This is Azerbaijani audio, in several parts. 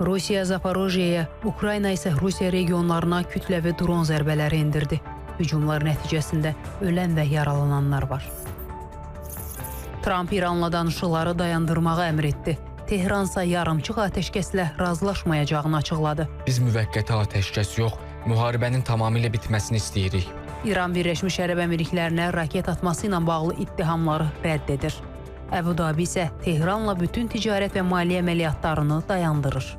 Rusiya Zaporojyeyə, Ukrayna isə Rusiya regionlarına kütləvi dron zərbələri endirdi. Hücumlar nəticəsində ölən və yaralananlar var. Tramp İranla danışıqları dayandırmağı əmr etdi. Tehransa yarımçıq atəşkəslə razılaşmayacağını açıqladı. Biz müvəqqəti atəşkəs yox, müharibənin tamamilə bitməsini istəyirik. İran Birləşmiş Ərəb Əmirliklərinə raket atması ilə bağlı ittihamları rədd edir. Əbu Dabi isə Tehranla bütün ticarət və maliyyə əməliyyatlarını dayandırır.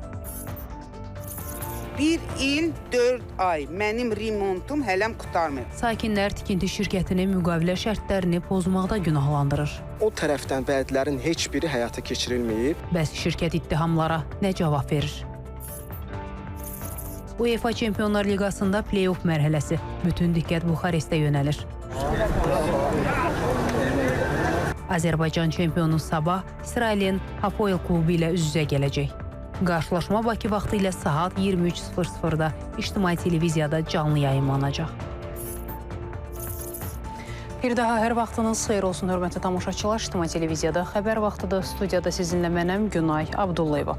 1 il 4 ay mənim remontum hələm qurtarmır. Sakinlər tikinti şirkətinin müqavilə şərtlərini pozmaqda günahlandırır. O tərəfdən vədlərin heç biri həyata keçirilməyib. Bəs şirkət ittihamlara nə cavab verir? UEFA Çempionlar Liqasında play-off mərhələsi. Bütün diqqət Buxarestə yönəlir. Azərbaycan çempionu Sabah İsrailin Hapoel klubu ilə üz-üzə gələcək. Qarşılaşma Bakı vaxtı ilə saat 23:00-da İctimai televiziyada canlı yayımlanacaq. Bir daha hər vaxtınız xeyir olsun, hörmətli tamaşaçılar. İctimai televiziyada xəbər vaxtıdır. Studiyada sizinlə mənəm Günay Abdullayeva.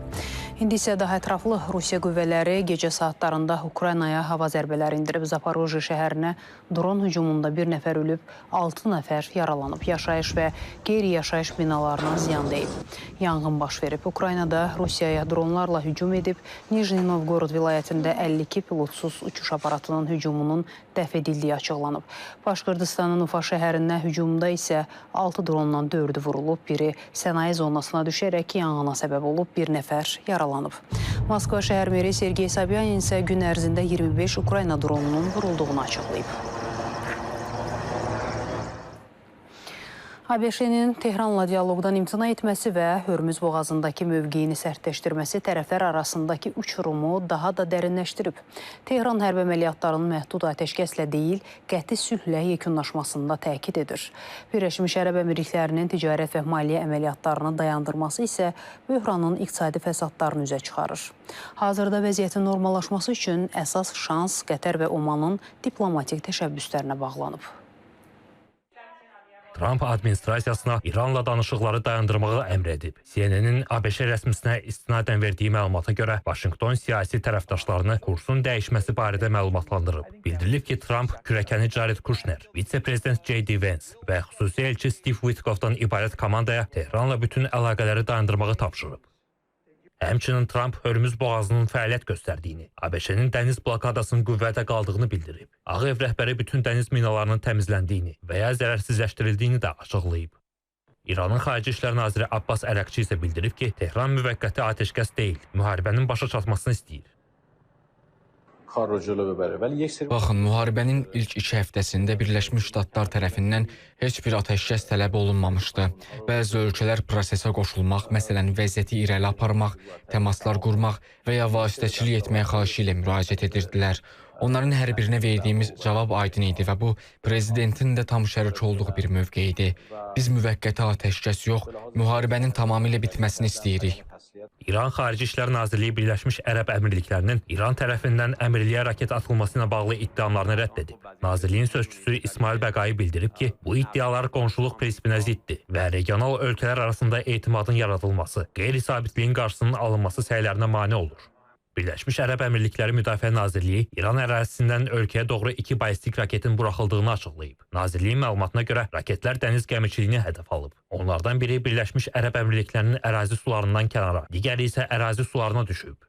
İndi isə daha ətraflı Rusiya qüvvələri gecə saatlarında Ukraynaya hava zərbələri indirib. Zaporojye şəhərinə dron hücumunda bir nəfər ölüb, 6 nəfər yaralanıb. Yaşayış və qeyri-yaşayış binalarına ziyan deyib. Yanğın baş verib. Ukraynada Rusiyaya dronlarla hücum edib. Nijni Novgorod vilayətində 52 pilotsuz uçuş aparatının hücumunun dəf edildiyi açıqlanıb. Başqırdistanın Ufa şəhərinə hücumda isə 6 drondan 4-ü vurulub, biri sənaye zonasına düşərək yanğına səbəb olub, bir nəfər yaralanıb. Moskva şəhər meri Sergey Sobyanin isə gün ərzində 25 Ukrayna dronunun vurulduğunu açıqlayıb. ABŞ-nin Tehranla dialoqdan imtina etməsi və Hörmüz boğazındakı mövqeyini sərtləşdirməsi tərəflər arasındakı uçurumu daha da dərinləşdirib. Tehran hərbi əməliyyatlarının məhdud atəşkəslə deyil, qəti sülhlə yekunlaşmasında təkid edir. Birləşmiş Ərəb Əmirliklərinin ticarət və maliyyə əməliyyatlarını dayandırması isə böhranın iqtisadi fəsadlarını üzə çıxarır. Hazırda vəziyyətin normallaşması üçün əsas şans Qətər və Omanın diplomatik təşəbbüslərinə bağlanıb. Tramp administrasiyasına İranla danışıqları dayandırmağı əmr edib. CNN-in ABŞ rəsmisinə istinadən verdiyi məlumata görə Vaşinqton siyasi tərəfdaşlarını kursun dəyişməsi barədə məlumatlandırıb. Bildirilib ki, Tramp kürəkəni Jared Kushner, vitse-prezident J.D. Vance və xüsusi elçi Steve Witkoffdan ibarət komandaya Tehranla bütün əlaqələri dayandırmağı tapşırıb. Həmçinin Tramp Hörmüz boğazının fəaliyyət göstərdiyini, ABŞ-nin dəniz blokadasının qüvvədə qaldığını bildirib. Ağ Ev rəhbəri bütün dəniz minalarının təmizləndiyini və ya zərərsizləşdirildiyini də açıqlayıb. İranın Xarici İşlər Naziri Abbas Ərəqçi isə bildirib ki, Tehran müvəqqəti atəşkəs deyil, müharibənin başa çatmasını istəyir. Baxın, müharibənin ilk 2 həftəsində Birləşmiş Ştatlar tərəfindən heç bir atəşkəs tələb olunmamışdı. Bəzi ölkələr prosesə qoşulmaq, məsələn, vəziyyəti irəli aparmaq, təmaslar qurmaq və ya vasitəçilik etməyə xahişi ilə müraciət edirdilər. Onların hər birinə verdiyimiz cavab aydın idi və bu, prezidentin də tam şərik olduğu bir mövqe idi. Biz müvəqqəti atəşkəs yox, müharibənin tamamilə bitməsini istəyirik. İran Xarici İşlər Nazirliyi Birləşmiş Ərəb Əmirliklərinin İran tərəfindən əmrliyə raket atılması ilə bağlı iddialarını rədd edib. Nazirliyin sözçüsü İsmail Bəqai bildirib ki, bu iddialar qonşuluq prinsipinə ziddir və regional ölkələr arasında etimadın yaradılması, qeyri-sabitliyin qarşısının alınması səylərinə mane olur. Birləşmiş Ərəb Əmirlikləri Müdafiə Nazirliyi İran ərazisindən ölkəyə doğru 2 ballistik raketin buraxıldığını açıqlayıb. Nazirliyin məlumatına görə raketlər dəniz gəmiçiliyini hədəf alıb. Onlardan biri Birləşmiş Ərəb Əmirliklərinin ərazi sularından kənara, digəri isə ərazi sularına düşüb.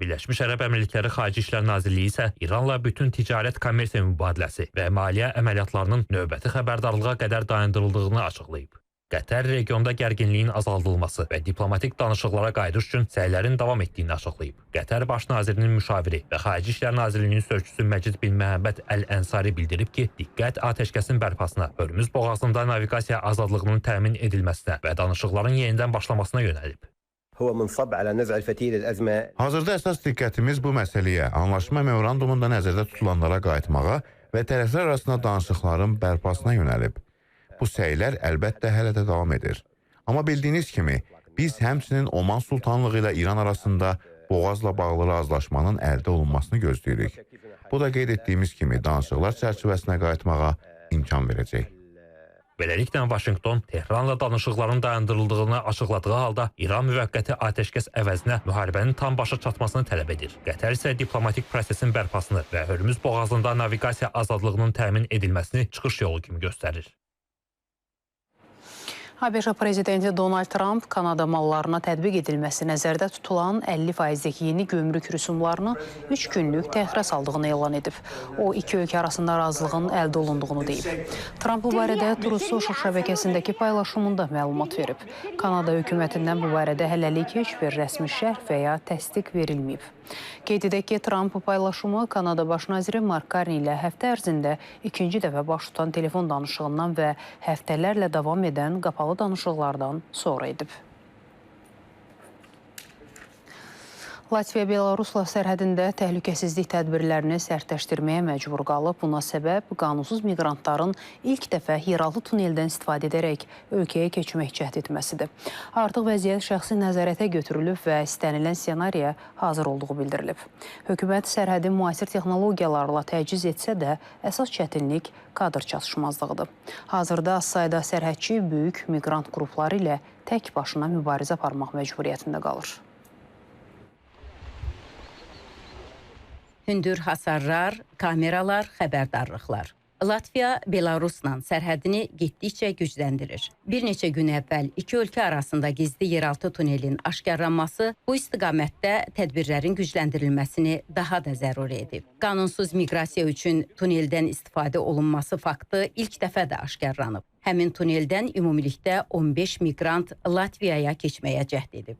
Birləşmiş Ərəb Əmirlikləri Xarici İşlər Nazirliyi isə İranla bütün ticarət, kommersiya mübadiləsi və maliyyə əməliyyatlarının növbəti xəbərdarlığa qədər dayandırıldığını açıqlayıb. Qətər regionda gərginliyin azaldılması və diplomatik danışıqlara qayıdış üçün səylərin davam etdiyini açıqlayıb. Qətər Baş Nazirinin müşaviri və Xarici İşlər Nazirliyinin sözçüsü Məcid bin Məhəmməd Əl-Ənsari bildirib ki, diqqət atəşkəsin bərpasına, Hörmüz boğazında naviqasiya azadlığının təmin edilməsinə və danışıqların yenidən başlamasına yönəlib. Hazırda əsas diqqətimiz bu məsələyə, anlaşma memorandumunda nəzərdə tutulanlara qayıtmağa və tərəflər arasında danışıqların bərpasına yönəlib. Bu səylər əlbəttə hələ də davam edir. Amma bildiyiniz kimi, biz həmçinin Oman Sultanlığı ilə İran arasında boğazla bağlı razılaşmanın əldə olunmasını gözləyirik. Bu da qeyd etdiyimiz kimi danışıqlar çərçivəsinə qayıtmağa imkan verəcək. Beləliklə, Vaşinqton Tehranla danışıqların dayandırıldığını açıqladığı halda İran müvəqqəti atəşkəs əvəzinə müharibənin tam başa çatmasını tələb edir. Qətər isə diplomatik prosesin bərpasını və Hörmüz boğazında naviqasiya azadlığının təmin edilməsini çıxış yolu kimi göstərir. ABŞ prezidenti Donald Trump Kanada mallarına tətbiq edilməsi nəzərdə tutulan 50%lik yeni gömrük rüsumlarını 3 günlük təxirə saldığını elan edib. O, iki ölkə arasında razılığın əldə olunduğunu deyib. Trump bu barədə Truth Social şəbəkəsindəki paylaşımında məlumat verib. Kanada hökumətindən bu barədə hələlik heç bir rəsmi şərh və ya təsdiq verilməyib. Qeyd edək ki, Trump paylaşımı Kanada baş naziri Mark Carney ilə həftə ərzində ikinci dəfə baş tutan telefon danışığından və həftələrlə davam edən qapalı danışıqlardan sonra edib. Latviya-Belarusla sərhədində təhlükəsizlik tədbirlərini sərtləşdirməyə məcbur qalıb. Buna səbəb qanunsuz miqrantların ilk dəfə yeraltı tuneldən istifadə edərək ölkəyə keçmək cəhd etməsidir. Artıq vəziyyət şəxsi nəzarətə götürülüb və istənilən ssenariyə hazır olduğu bildirilib. Hökumət sərhədi müasir texnologiyalarla təchiz etsə də, əsas çətinlik kadr çatışmazlığıdır. Hazırda az sayda sərhədçi böyük miqrant qrupları ilə tək başına mübarizə aparmaq məcburiyyətində qalır. Hündür hasarlar, kameralar, xəbərdarlıqlar. Latviya Belarusla sərhədini getdikcə gücləndirir. Bir neçə gün əvvəl iki ölkə arasında gizli yeraltı tunelin aşkarlanması bu istiqamətdə tədbirlərin gücləndirilməsini daha da zəruri edib. Qanunsuz miqrasiya üçün tuneldən istifadə olunması faktı ilk dəfə də aşkarlanıb. Həmin tuneldən ümumilikdə 15 miqrant Latviyaya keçməyə cəhd edib.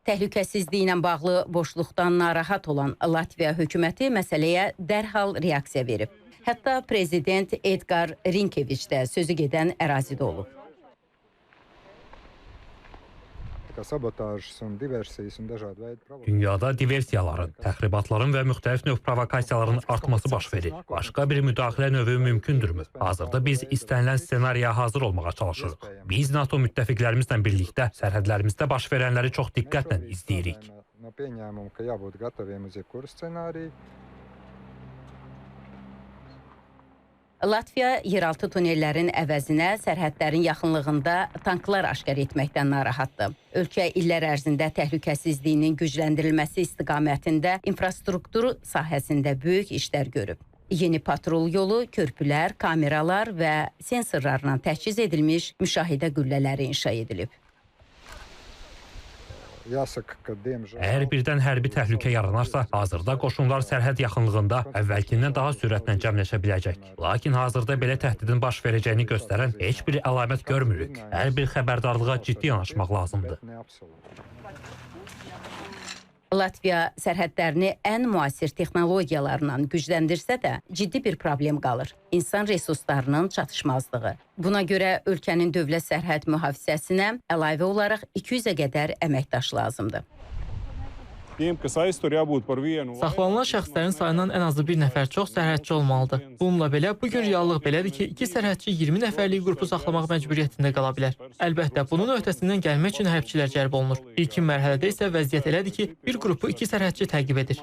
Təhlükəsizliyi ilə bağlı boşluqdan narahat olan Latviya hökuməti məsələyə dərhal reaksiya verib. Hətta prezident Edgar Rinkeviç də sözü gedən ərazidə olub. Dünyada diversiyaların, təxribatların və müxtəlif növ provokasiyaların artması baş verir. Başqa bir müdaxilə növü mümkündürmü? Hazırda biz istənilən ssenariyə hazır olmağa çalışırıq. Biz NATO müttəfiqlərimizlə birlikdə sərhədlərimizdə baş verənləri çox diqqətlə izləyirik. Latviya yeraltı tunellərin əvəzinə sərhədlərin yaxınlığında tanklar aşkar etməkdən narahatdır. Ölkə illər ərzində təhlükəsizliyinin gücləndirilməsi istiqamətində infrastruktur sahəsində böyük işlər görüb. Yeni patrul yolu, körpülər, kameralar və sensorlarla təchiz edilmiş müşahidə qüllələri inşa edilib. Əgər birdən hərbi təhlükə yaranarsa, hazırda qoşunlar sərhəd yaxınlığında əvvəlkindən daha sürətlə cəmləşə biləcək. Lakin hazırda belə təhdidin baş verəcəyini göstərən heç bir əlamət görmürük. Hər bir xəbərdarlığa ciddi yanaşmaq lazımdır. Latviya sərhədlərini ən müasir texnologiyalarla gücləndirsə də ciddi bir problem qalır. İnsan resurslarının çatışmazlığı. Buna görə ölkənin dövlət sərhəd mühafizəsinə əlavə olaraq 200-ə qədər əməkdaş lazımdır. Saxlanılan şəxslərin sayından ən azı bir nəfər çox sərhədçi olmalıdır. Bununla belə, bugün reallıq belədir ki, 2 sərhədçi 20 nəfərlik qrupu saxlamaq məcburiyyətində qala bilər. Əlbəttə, bunun öhdəsindən gəlmək üçün hərbçilər cəlb olunur. İlkin mərhələdə isə vəziyyət elədir ki, bir qrupu 2 sərhədçi təqib edir.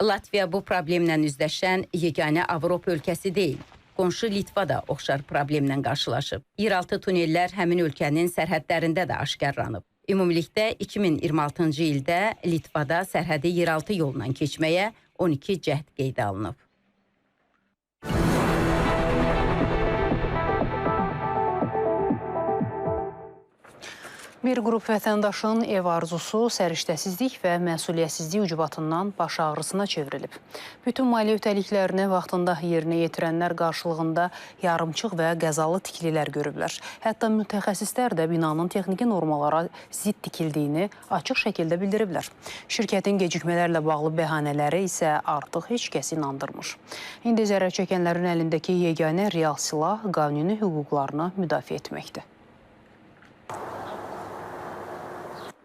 Latviya bu problemlə üzləşən yeganə Avropa ölkəsi deyil. Qonşu Litva da oxşar problemlə qarşılaşıb. Yeraltı tunellər həmin ölkənin sərhədlərində də aşkarlanıb. Ümumilikdə 2026-cı ildə Litvada sərhədi yeraltı yolla keçməyə 12 cəhd qeydə alınıb. Bir qrup vətəndaşın ev arzusu səriştəsizlik və məsuliyyətsizlik ucbatından baş ağrısına çevrilib. Bütün maliyyə öhdəliklərini vaxtında yerinə yetirənlər qarşılığında yarımçıq və qəzalı tikililər görüblər. Hətta mütəxəssislər də binanın texniki normalara zidd tikildiyini açıq şəkildə bildiriblər. Şirkətin gecikmələrlə bağlı bəhanələri isə artıq heç kəsi inandırmır. İndi zərər çəkənlərin əlindəki yeganə real silah qanuni hüquqlarını müdafiə etməkdir.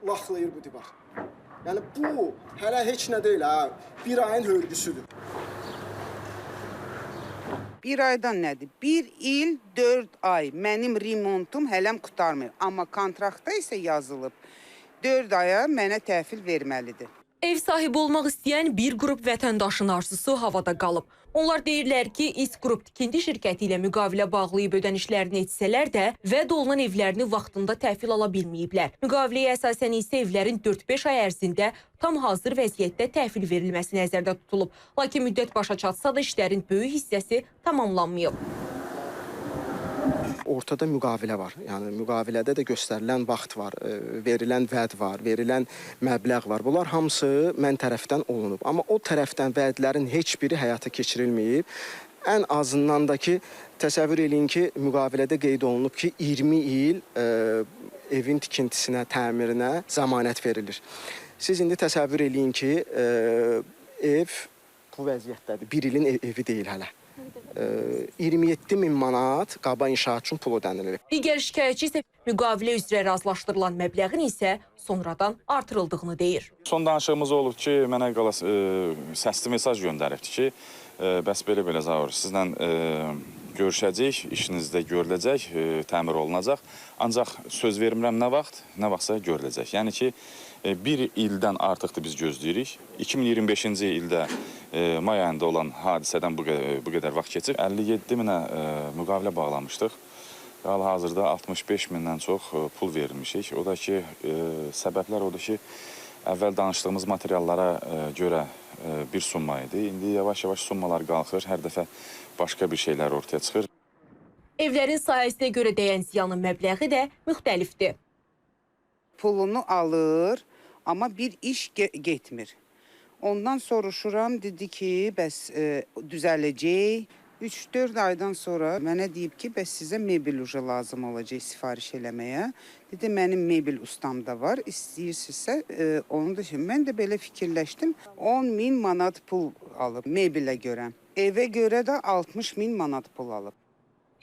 Vaxtlayır bu divar. Yəni bu hələ heç nə deyil ha. Bir ayın hörgüsüdür. Bir aydan nədir? 1 il 4 ay. Mənim remontum hələm qurtarmır. Amma kontraktda isə yazılıb 4 aya mənə təhvil verməlidir. Ev sahibi olmaq istəyən bir qrup vətəndaşın arzusu havada qalıb. Onlar deyirlər ki, İS Qrup tikinti şirkəti ilə müqavilə bağlayıb ödənişlərini etsələr də, vəd olunan evlərini vaxtında təhvil ala bilməyiblər. Müqaviləyə əsasən isə evlərin 4-5 ay ərzində tam hazır vəziyyətdə təhvil verilməsi nəzərdə tutulub. Lakin müddət başa çatsa da işlərin böyük hissəsi tamamlanmayıb. Ortada müqavilə var. Yəni müqavilədə də göstərilən vaxt var, verilən vəd var, verilən məbləğ var. Bunlar hamısı mən tərəfdən olunub. Amma o tərəfdən vədlərin heç biri həyata keçirilməyib. Ən azından da ki, təsəvvür eləyin ki, müqavilədə qeyd olunub ki, 20 il evin tikintisinə, təmirinə zəmanət verilir. Siz indi təsəvvür eləyin ki, ev bu vəziyyətdədir. Bir ilin evi deyil hələ. 27.000 manat qaba inşaat üçün pul ödənilir. Digər şikayətçi isə müqavilə üzrə razılaşdırılan məbləğin isə sonradan artırıldığını deyir. Son danışığımız olub ki, mənə səsli mesaj göndəribdir ki, bəs belə Zaur, sizlə görüşəcək, işinizdə görüləcək, təmir olunacaq. Ancaq söz vermirəm nə vaxtsa görüləcək. Yəni ki, bir ildən artıqdır biz gözləyirik. 2025-ci ildə may ayında olan hadisədən bu qədər vaxt keçib. 57 minə müqavilə bağlamışdıq. Hal-hazırda 65 mindən çox pul verilmişik. O da ki, səbəblər odur ki, əvvəl danışdığımız materiallara görə bir summa idi. İndi yavaş-yavaş summalar qalxır, hər dəfə başqa bir şeylər ortaya çıxır. Evlərin sahəsinə görə dəyən ziyanın məbləği də müxtəlifdir. Pulunu alır, amma bir iş getmir. Ondan soruşuram, dedi ki, bəs düzələcək. 3-4 aydan sonra mənə deyib ki, bəs sizə mebel uca lazım olacaq sifariş eləməyə. Dedi, mənim mebel ustamda var, istəyirsinizsə onu da şimdi. Mən də belə fikirləşdim, 10.000 manat pul alıb mebelə görə. Evə görə də 60.000 manat pul alıb.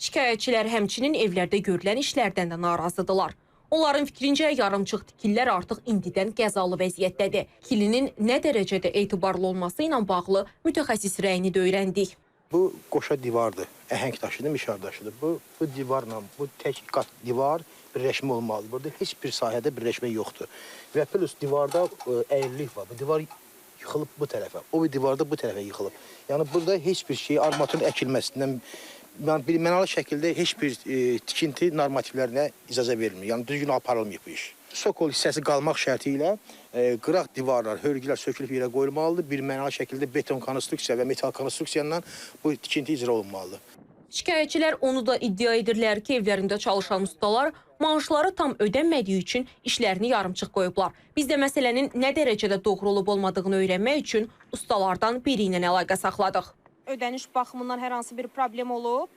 Şikayətçilər həmçinin evlərdə görülən işlərdən də narazıdırlar. Onların fikrincə yarımçıq tikillər artıq indidən qəzalı vəziyyətdədir. Tikilinin nə dərəcədə etibarlı olması ilə bağlı mütəxəssis rəyini də öyrəndik. Bu qoşa divardır, əhəng daşıdır, mişar daşıdır. Bu divarla, bu tək qat divar birləşmə olmalıdır. Burada heç bir sahədə birləşmə yoxdur. Və plus divarda əyrilik var. Bu divar yıxılıb bu tərəfə, o bir divarda bu tərəfə yıxılıb. Yəni burada heç bir şey armatürün əkilməsindən birmənalı şəkildə heç bir tikinti normativlərinə icazə verilmir. Yəni düzgün aparılmayıb bu iş. Sokol hissəsi qalmaq şərti ilə qıraq divarlar, hörgülər sökülüb yerə qoyulmalıdır. Birmənalı şəkildə beton konstruksiya və metal konstruksiya ilə bu tikinti icra olunmalıdır. Şikayətçilər onu da iddia edirlər ki, evlərində çalışan ustalar maaşları tam ödənmədiyi üçün işlərini yarımçıq qoyublar. Biz də məsələnin nə dərəcədə doğru olub-olmadığını öyrənmək üçün ustalardan biri ilə əlaqə saxladıq. Ödəniş baxımından hər hansı bir problem olub?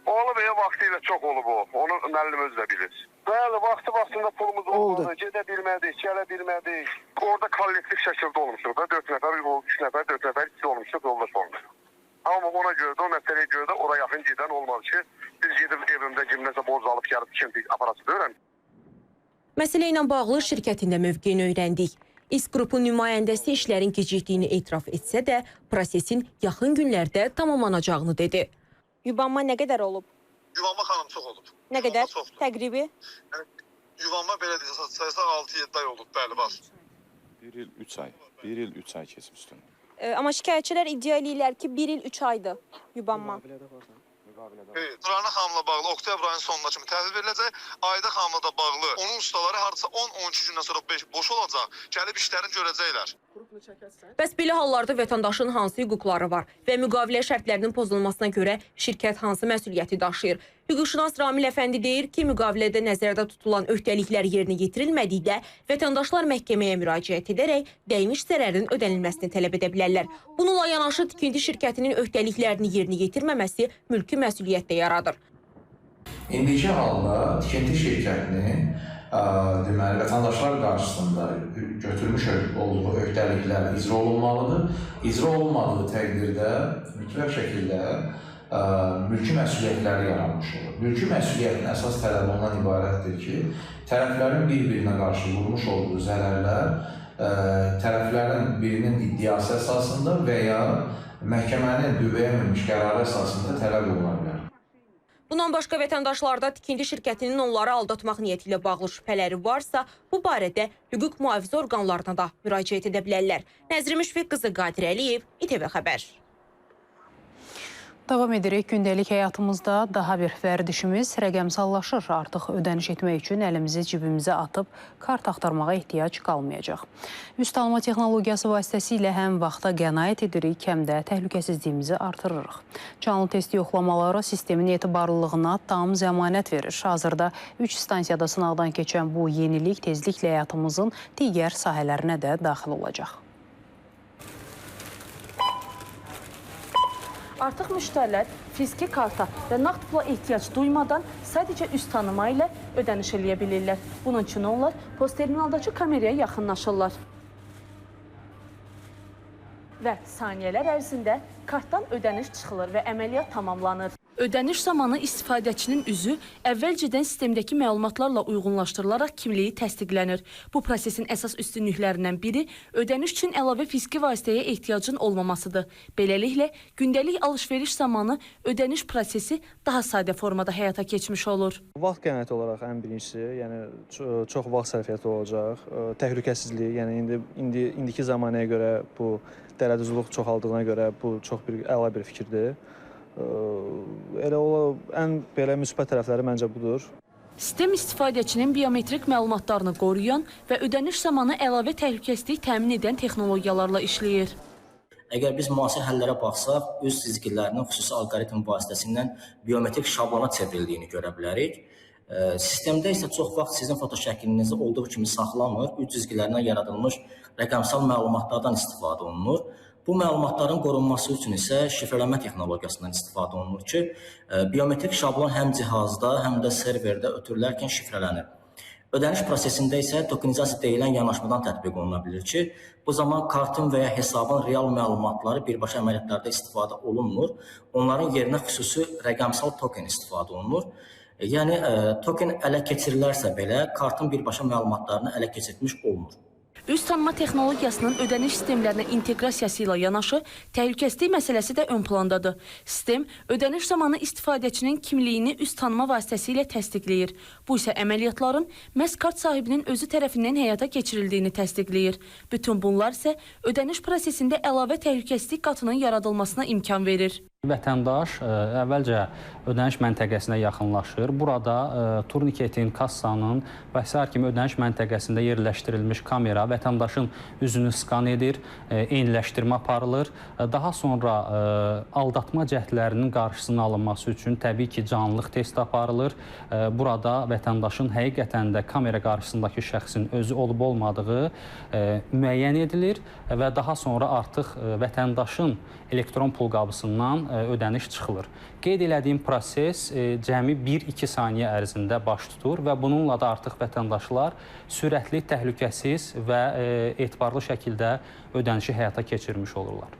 Olub, vaxtı ilə çox olub o. Onu müəllim özü də bilir. Bəli, vaxtında pulumuz olmadı, gedə bilmədik, gələ bilmədik. Orada kollektiv şəkildə olmuşuq da, 4 nəfər, 3 nəfər, 4 nəfər ikisi olmuşuq, yoldaş olmuşuq. Amma ona görə də, o məsələyə görə də oraya yaxın gedən olmadı ki, biz gedib evimdə kimləsə borc alıb gəlib tikinti aparatı da öyrəndik. Məsələ ilə bağlı şirkətin də mövqeyini öyrəndik. İS Qrupun nümayəndəsi işlərin gecikdiyini etiraf etsə də, prosesin yaxın günlərdə tamamlanacağını dedi. Yubanma nə qədər olub? Yuvanma xanım çox olub. Nə qədər? Təqribi? Yuvanma belə deyək, sayısaq 6-7 ay olub, bəli, var. 1 il 3 ay keçib üstündə. Amma şikayətçilər iddia edirlər ki, 1 il 3 aydır yubanma. Nurani xanımla bağlı oktyabr ayının sonuna kimi təhvil veriləcək. Ayda xanımla da bağlı onun ustaları hardasa 10-13 gündən sonra boş olacaq. Gəlib işlərini görəcəklər. Bəs belə hallarda vətəndaşın hansı hüquqları var və müqavilə şərtlərinin pozulmasına görə şirkət hansı məsuliyyəti daşıyır? Hüquqşünas Ramil Əfəndi deyir ki, müqavilədə nəzərdə tutulan öhdəliklər yerinə yetirilmədikdə vətəndaşlar məhkəməyə müraciət edərək dəymiş zərərin ödənilməsini tələb edə bilərlər. Bununla yanaşı tikinti şirkətinin öhdəliklərini yerinə yetirməməsi mülki məsuliyyət də yaradır. İndiki halda tikinti şirkətinin deməli vətəndaşlar qarşısında götürmüş olduğu öhdəliklər icra olunmalıdır. İcra olunmadığı təqdirdə mütləq şəkildə mülki məsuliyyətləri yaranmış olur. Mülki məsuliyyətin əsas tələbi ondan ibarətdir ki, tərəflərin bir-birinə qarşı vurmuş olduğu zərərlər tərəflərin birinin iddiası əsasında və ya məhkəmənin qüvvəyə minmiş qərarı əsasında tələb oluna bilər. Bundan başqa vətəndaşlarda tikinti şirkətinin onları aldatmaq niyyəti ilə bağlı şübhələri varsa, bu barədə hüquq mühafizə orqanlarına da müraciət edə bilərlər. Nəzrin Müşfiq qızı Qadir Əliyev, İTV Xəbər. Davam edirik. Gündəlik həyatımızda daha bir vərdişimiz rəqəmsallaşır. Artıq ödəniş etmək üçün əlimizi cibimizə atıb kart axtarmağa ehtiyac qalmayacaq. Üz tanıma texnologiyası vasitəsilə həm vaxta qənaət edirik, həm də təhlükəsizliyimizi artırırıq. Canlı test yoxlamaları sistemin etibarlılığına tam zəmanət verir. Hazırda 3 stansiyada sınaqdan keçən bu yenilik tezliklə həyatımızın digər sahələrinə də daxil olacaq. Artıq müştərilər fiziki karta və nağd pula ehtiyac duymadan sadəcə üz tanıma ilə ödəniş eləyə bilirlər. Bunun üçün onlar postterminaldakı kameraya yaxınlaşırlar. Və saniyələr ərzində kartdan ödəniş çıxılır və əməliyyat tamamlanır. Ödəniş zamanı istifadəçinin üzü əvvəlcədən sistemdəki məlumatlarla uyğunlaşdırılaraq kimliyi təsdiqlənir. Bu prosesin əsas üstünlüklərindən biri ödəniş üçün əlavə fiziki vasitəyə ehtiyacın olmamasıdır. Beləliklə, gündəlik alış-veriş zamanı ödəniş prosesi daha sadə formada həyata keçmiş olur. Vaxt qənaəti olaraq ən birincisi, yəni çox vaxt sərfiyyatı olacaq. Təhlükəsizlik, yəni indiki zamanəyə görə bu dərəduzluq çoxaldığına görə bu çox əla bir fikirdir. Elə ən belə müsbət tərəfləri məncə budur. Sistem istifadəçinin biometrik məlumatlarını qoruyan və ödəniş zamanı əlavə təhlükəsizlik təmin edən texnologiyalarla işləyir. Əgər biz müasir həllərə baxsaq, üz cizgilərinin xüsusi alqoritm vasitəsindən biometrik şablona çevrildiyini görə bilərik. Sistemdə isə çox vaxt sizin fotoşəklinizi olduğu kimi saxlamır, üz cizgilərindən yaradılmış rəqəmsal məlumatlardan istifadə olunur. Bu məlumatların qorunması üçün isə şifrələmə texnologiyasından istifadə olunur ki, biometrik şablon həm cihazda, həm də serverdə ötürülərkən şifrələnir. Ödəniş prosesində isə tokenizasiya deyilən yanaşmadan tətbiq oluna bilir ki, bu zaman kartın və ya hesabın real məlumatları birbaşa əməliyyatlarda istifadə olunmur. Onların yerinə xüsusi rəqəmsal token istifadə olunur. Yəni, token ələ keçirilərsə belə, kartın birbaşa məlumatlarını ələ keçirmiş olunur. Üz tanıma texnologiyasının ödəniş sistemlərinə inteqrasiyası ilə yanaşı, təhlükəsizlik məsələsi də ön plandadır. Sistem ödəniş zamanı istifadəçinin kimliyini üz tanıma vasitəsilə təsdiqləyir. Bu isə əməliyyatların məhz kart sahibinin özü tərəfindən həyata keçirildiyini təsdiqləyir. Bütün bunlar isə ödəniş prosesində əlavə təhlükəsizlik qatının yaradılmasına imkan verir. Vətəndaş əvvəlcə ödəniş məntəqəsinə yaxınlaşır. Burada turniketin, kassanın və s. kimi ödəniş məntəqəsində yerləşdirilmiş kamera vətəndaşın üzünü skan edir, eyniləşdirmə aparılır. Daha sonra aldatma cəhdlərinin qarşısının alınması üçün təbii ki, canlılıq testi aparılır. Burada vətəndaşın həqiqətən də kamera qarşısındakı şəxsin özü olub-olmadığı müəyyən edilir və daha sonra artıq vətəndaşın elektron pul qabısından ödəniş çıxılır. Qeyd elədiyim proses cəmi 1-2 saniyə ərzində baş tutur və bununla da artıq vətəndaşlar sürətli, təhlükəsiz və etibarlı şəkildə ödənişi həyata keçirmiş olurlar.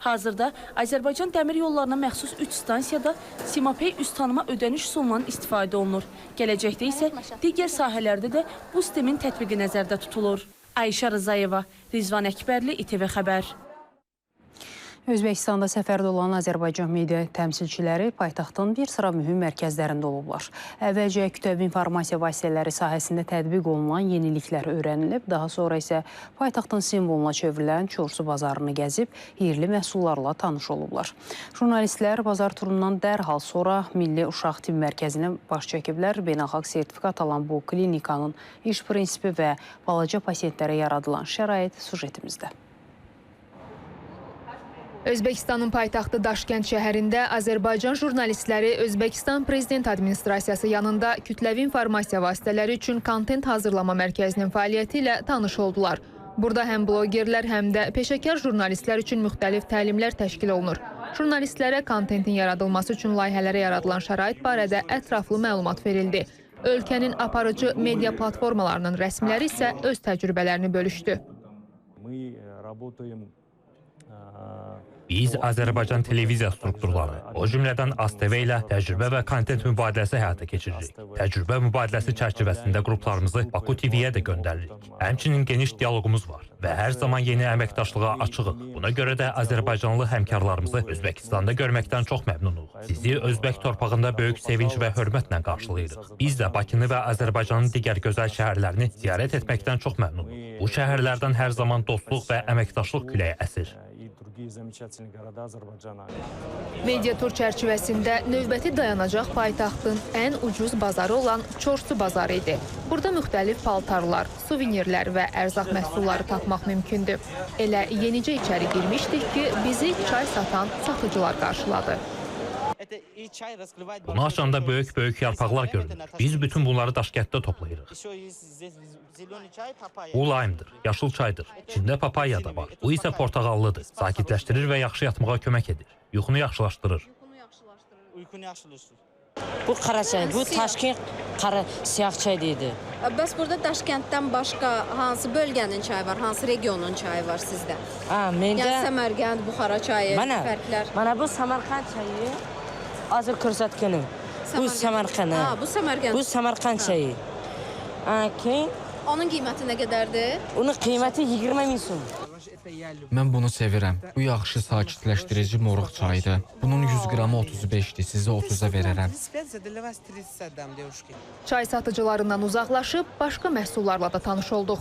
Hazırda Azərbaycan dəmir yollarına məxsus 3 stansiyada Simapay üz tanıma ödəniş üsulundan istifadə olunur. Gələcəkdə isə digər sahələrdə də bu sistemin tətbiqi nəzərdə tutulur. Ayşə Rızayeva, Rizvan Əkbərli, İTV Xəbər. Özbəkistanda səfərdə olan Azərbaycan media təmsilçiləri paytaxtın bir sıra mühüm mərkəzlərində olublar. Əvvəlcə kütləvi informasiya vasitələri sahəsində tətbiq olunan yeniliklər öyrənilib, daha sonra isə paytaxtın simvoluna çevrilən Çorsu bazarını gəzib, yerli məhsullarla tanış olublar. Jurnalistlər bazar turundan dərhal sonra Milli Uşaq Tibb Mərkəzinə baş çəkiblər. Beynəlxalq sertifikat alan bu klinikanın iş prinsipi və balaca pasientlərə yaradılan şərait sujetimizdə. Özbəkistanın paytaxtı Daşkənd şəhərində Azərbaycan jurnalistləri Özbəkistan Prezident Administrasiyası yanında kütləvi informasiya vasitələri üçün kontent hazırlama mərkəzinin fəaliyyəti ilə tanış oldular. Burada həm blogerlər, həm də peşəkar jurnalistlər üçün müxtəlif təlimlər təşkil olunur. Jurnalistlərə kontentin yaradılması üçün layihələrə yaradılan şərait barədə ətraflı məlumat verildi. Ölkənin aparıcı media platformalarının rəsmiləri isə öz təcrübələrini bölüşdü. Biz Azərbaycan televiziya strukturları, o cümlədən ASTV ilə təcrübə və kontent mübadiləsi həyata keçiririk. Təcrübə mübadiləsi çərçivəsində qruplarımızı Baku TV-yə də göndəririk. Həmçinin geniş dialoqumuz var və hər zaman yeni əməkdaşlığa açığıq. Buna görə də Azərbaycanlı həmkarlarımızı Özbəkistanda görməkdən çox məmnunuq. Sizi Özbək torpağında böyük sevinç və hörmətlə qarşılayırıq. Biz də Bakını və Azərbaycanın digər gözəl şəhərlərini ziyarət etməkdən çox məmnunuq. Bu şəhərlərdən hər zaman dostluq və əməkdaşlıq küləyi əsir. Media tur çərçivəsində növbəti dayanacaq paytaxtın ən ucuz bazarı olan Çorsu bazarı idi. Burada müxtəlif paltarlar, suvenirlər və ərzaq məhsulları tapmaq mümkündür. Elə yenicə içəri girmişdik ki, bizi çay satan satıcılar qarşıladı. Bunu açanda böyük yarpaqlar görünür. Biz bütün bunları Daşkənddə toplayırıq. Bu laymdır, yaşıl çaydır. İçində papaya da var. Bu isə portağallıdır. Sakitləşdirir və yaxşı yatmağa kömək edir. Yuxunu yaxşılaşdırır. Bu qara çay, bu Daşkənd qara siyah çay deyildi. Bəs burada Daşkənddən başqa hansı bölgənin çayı var, hansı regionun çayı var sizdə? Məndə... Yəni Səmərqənd, Buxara çayı, fərqlər? Mənə bu Səmərqənd çayı azır kürsətkinim. Bu Səmərqənd. Bu Səmərqənd. Bu Səmərqənd çayı. Onun qiyməti nə qədərdir? Onun qiyməti 20.000 sum. Mən bunu sevirəm. Bu yaxşı sakitləşdirici moruq çayıdır. Bunun 100 qramı 35-dir, sizə 30-a verərəm. Çay satıcılarından uzaqlaşıb başqa məhsullarla da tanış olduq.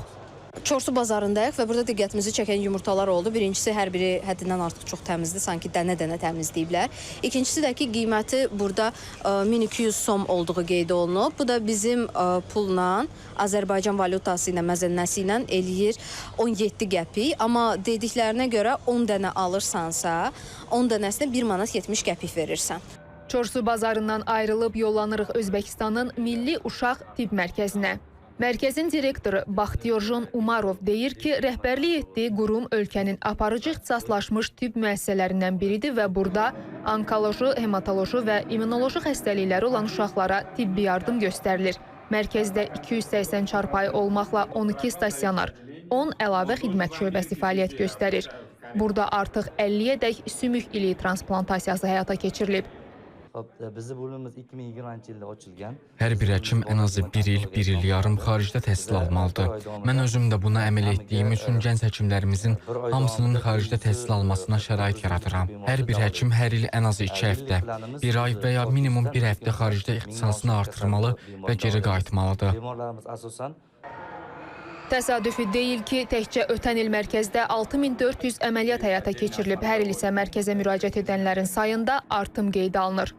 Çorsu bazarındayıq və burada diqqətimizi çəkən yumurtalar oldu. Birincisi, hər biri həddindən artıq çox təmizdir, sanki dənə-dənə təmizləyiblər. İkincisi də ki, qiyməti burada 1200 som olduğu qeyd olunub. Bu da bizim pulla, Azərbaycan valyutası ilə, məzənnəsi ilə eləyir 17 qəpik. Amma dediklərinə görə 10 dənə alırsansa, 10 dənəsinə 1 manat 70 qəpik verirsən. Çorsu bazarından ayrılıb yollanırıq Özbəkistanın Milli Uşaq Tibb Mərkəzinə. Mərkəzin direktoru Baxtiyorjon Umarov deyir ki, rəhbərlik etdiyi qurum ölkənin aparıcı ixtisaslaşmış tibb müəssisələrindən biridir və burada onkoloji, hematoloji və immunoloji xəstəlikləri olan uşaqlara tibbi yardım göstərilir. Mərkəzdə 280 çarpayı olmaqla 12 stasionar, 10 əlavə xidmət şöbəsi fəaliyyət göstərir. Burada artıq 50-yədək sümük iliyi transplantasiya həyata keçirilib. Hər bir həkim ən azı 1 il, 1 il yarım xaricdə təhsil almalıdır. Mən özüm də buna əməl etdiyim üçün gənc həkimlərimizin hamısının xaricdə təhsil almasına şərait yaradıram. Hər bir həkim hər il ən azı 2 həftə, 1 ay və ya minimum 1 həftə xaricdə ixtisasını artırmalı və geri qayıtmalıdır. Təsadüfi deyil ki, təkcə ötən il mərkəzdə 6400 əməliyyat həyata keçirilib. Hər il isə mərkəzə müraciət edənlərin sayında artım qeydə alınır.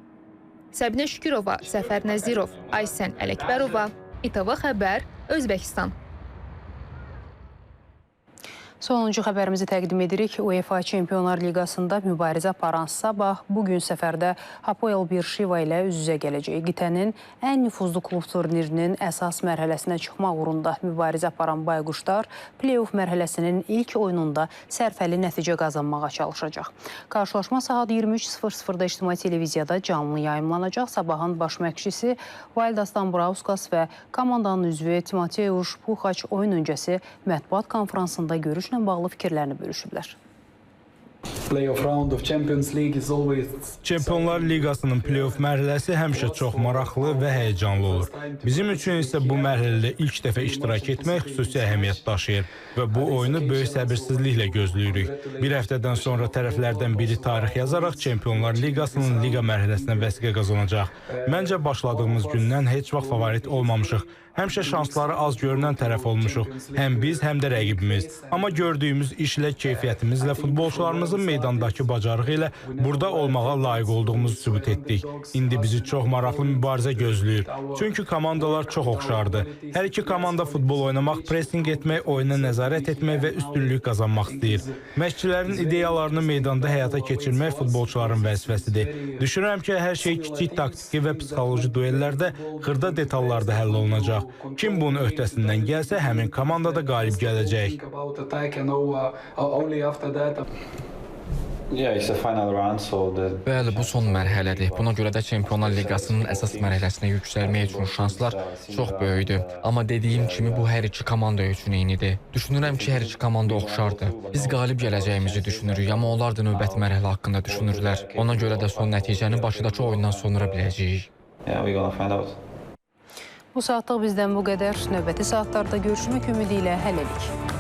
Səbinə Şükürova, Səfər Nəzirov, Aysən Ələkbərova, İTV Xəbər, Özbəkistan. Sonuncu xəbərimizi təqdim edirik. UEFA Çempionlar Liqasında mübarizə aparan Sabah bugün səfərdə Hapoel Birşiva ilə üz-üzə gələcək. Qitənin ən nüfuzlu klub turnirinin əsas mərhələsinə çıxmaq uğrunda mübarizə aparan Bayquşlar play-off mərhələsinin ilk oyununda sərfəli nəticə qazanmağa çalışacaq. Qarşılaşma saat 23:00-da İctimai Televiziyada canlı yayımlanacaq. Sabahın baş məşqçisi Valdas Dambrauskas və komandanın üzvü Timoteusz Puxaç oyun öncəsi mətbuat konfransında görüş bağlı fikirlərini bölüşüblər. Çempionlar Liqasının play-off mərhələsi həmişə çox maraqlı və həyəcanlı olur. Bizim üçün isə bu mərhələdə ilk dəfə iştirak etmək xüsusi əhəmiyyət daşıyır və bu oyunu böyük səbirsizliklə gözləyirik. Bir həftədən sonra tərəflərdən biri tarix yazaraq Çempionlar Liqasının liqa mərhələsinə vəsiqə qazanacaq. Məncə başladığımız gündən heç vaxt favorit olmamışıq. Həmişə şansları az görünən tərəf olmuşuq. Həm biz, həm də rəqibimiz. Amma gördüyümüz işlə, keyfiyyətimizlə, futbolçularımızın meydandakı bacarığı ilə burada olmağa layiq olduğumuzu sübut etdik. İndi bizi çox maraqlı mübarizə gözləyir. Çünki komandalar çox oxşardır. Hər iki komanda futbol oynamaq, pressing etmək, oyuna nəzarət etmək və üstünlük qazanmaq istəyir. Məşqçilərin ideyalarını meydanda həyata keçirmək futbolçuların vəzifəsidir. Düşünürəm ki, hər şey kiçik taktiki və psixoloji duellərdə xırda detallarda həll olunacaq. Kim bunun öhdəsindən gəlsə, həmin komanda da qalib gələcək. Bəli, bu son mərhələdir. Buna görə də Çempionlar Liqasının əsas mərhələsinə yüksəlmək üçün şanslar çox böyükdür. Amma dediyim kimi bu hər iki komanda üçün eynidir. Düşünürəm ki, hər iki komanda oxşardır. Biz qalib gələcəyimizi düşünürük, amma onlar da növbəti mərhələ haqqında düşünürlər. Ona görə də son nəticəni Bakıdakı oyundan sonra biləcəyik. Bu saatlıq bizdən bu qədər. Növbəti saatlarda görüşmək ümidi ilə hələlik.